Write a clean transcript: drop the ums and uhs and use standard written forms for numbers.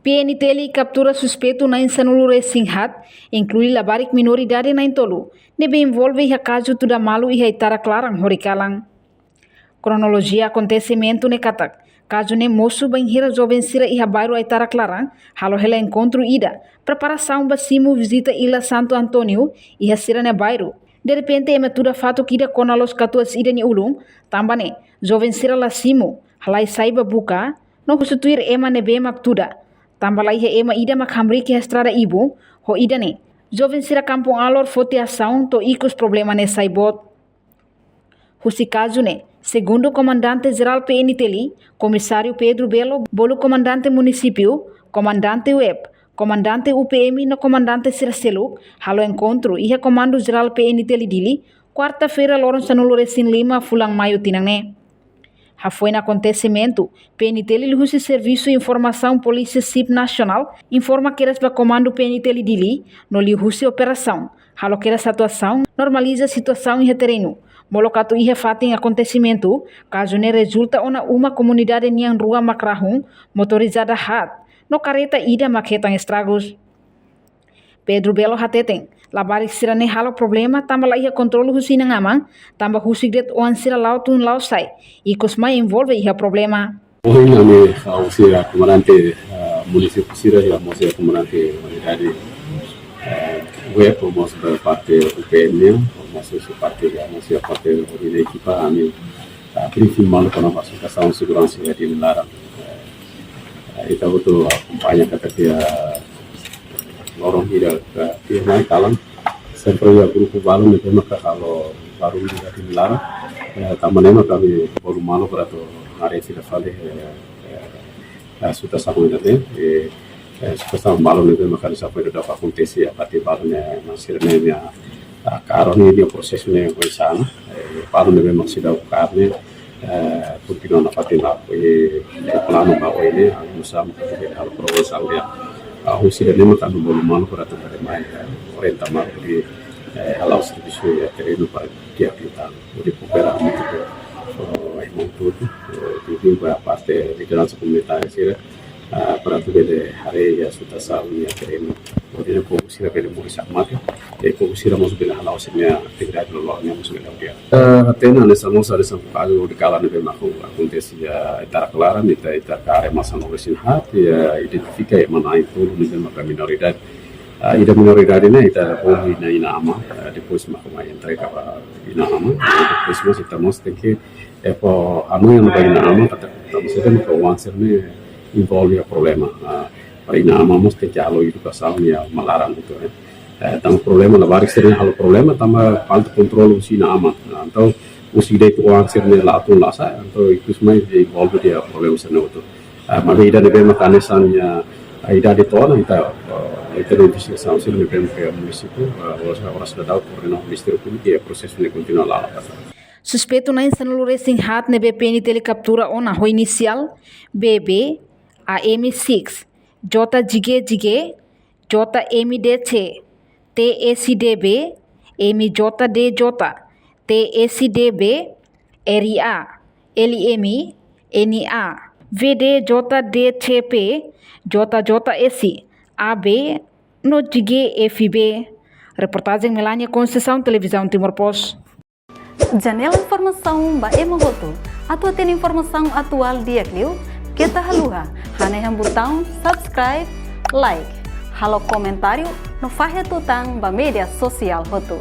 PNTL captura suspeito na insanulu Singhat, inclui labarik minoridade na intolu, nebe envolve a caso tuda malu e itara clarang horikalang. Cronologia acontecimento ne katak, caso ne moço bem hira jovem sira e bairro itara clarang, halo hela encontro ida, preparação basimo visita ila Santo Antônio e sira ne bairro. De repente ema tuda fato kida kona los katuas ida ni ulung, tambane, jovem sira la simo, halai saiba buka, no kusutuir ema ne bemak tuda. Tambalai he ema ida makhamri ke estrada ibu, ho ida ne. Jovem sira kampung alor fote ação to ikos problema ne saibot. Husi caso ne, segundo comandante geral PNTL, comissário Pedro Belo, bolo comandante município, comandante web, comandante UPM no comandante Siraseluk, halo encontro e comando geral PNTL dili, quarta-feira loron sanuloresin Lima, Fulang Maio tinangne. Foi no acontecimento, PNTL Husi Serviço Informação Polícia CIP Nacional informa que eras para comando PNTL dili, no li Husi operação, halo que era situação, normaliza a situação em terreno. Molocato ihe fating acontecimento, caso ne resulta uma comunidade niang rua makrahung, motorizada hat, no careta ida maketang estragos. Pedro Belo hateten, labarik sira ne halo problema, tamba la ihe kontrolu husina ngamang, tamba husik det oan sira lautun lausai, ikos mai envolve ihe problema. Hoy nami usira comandante municipio sira ya mosira comandante unidade web mos parte UPM masuk parte ya masih parte dari equipa kami briefing malu karena masuk ke saung segurança di Melarang itu betul banyak kata dia lorong tidak dia naik kalang sempre ya grupo baru itu maka kalau baru di Melarang tamannya kami baru malu beratu hari tidak fale sudah sama ini sudah sama malu itu maka sampai sudah akontesi ya pati barunya masih remenya karena ini prosesnya yang sana, paru memang sudah karena continua na patina plano bahwa ini bisa mengikuti hal proposal dia. Sudah lima tahun belum para tempat main orientasi di halau servisu ya terenu para dia kita di pupera itu emang tuh beberapa parte di dalam komunitas sih para tuh de hari ya sudah sahun ya terenu. Kemudian fokus kita pada murid sama fokus kita masuk bila halau sebenarnya tidak ada loloknya masuk bila dia. Atena nessa moça dessa caso de cala ne bema acontece ya itara claran ita kare masa novesin hat ya identifica mana itu ne bema minoridade. Ida minoridade ne ita bom ina ama depois makuma entrega para ina ama depois nós estamos tem que po anu yang ina ama kata estamos sedang ke wanser ne envolve problema. Ina amamos que ya lo educação ya Melarang itu tamo problema na barik sering hal problema tama falta control usina ama então usi dei tuang serne la tu la sa então itu semua envolve dia problema serne itu mas ida de bema kanesan ya ida de tona ita investigação serne bem que município ora sudah tahu por Ministério Público e processo ne continua lá. Suspeito na insanulu Singhat ne PNTL captura ona ho inicial BB AM6 JGG JMDC TSDB MJDJ TSDB RIA LM NA VDJDCP JJS AB no GFB. Reportagem Melania Conceição, Televisão Timor Post. Janela informação ba emogoto atau tem informação atual dia kliu kita haluha hane botão subscribe like halo comentário no fahe tutang ba media sosial hotu.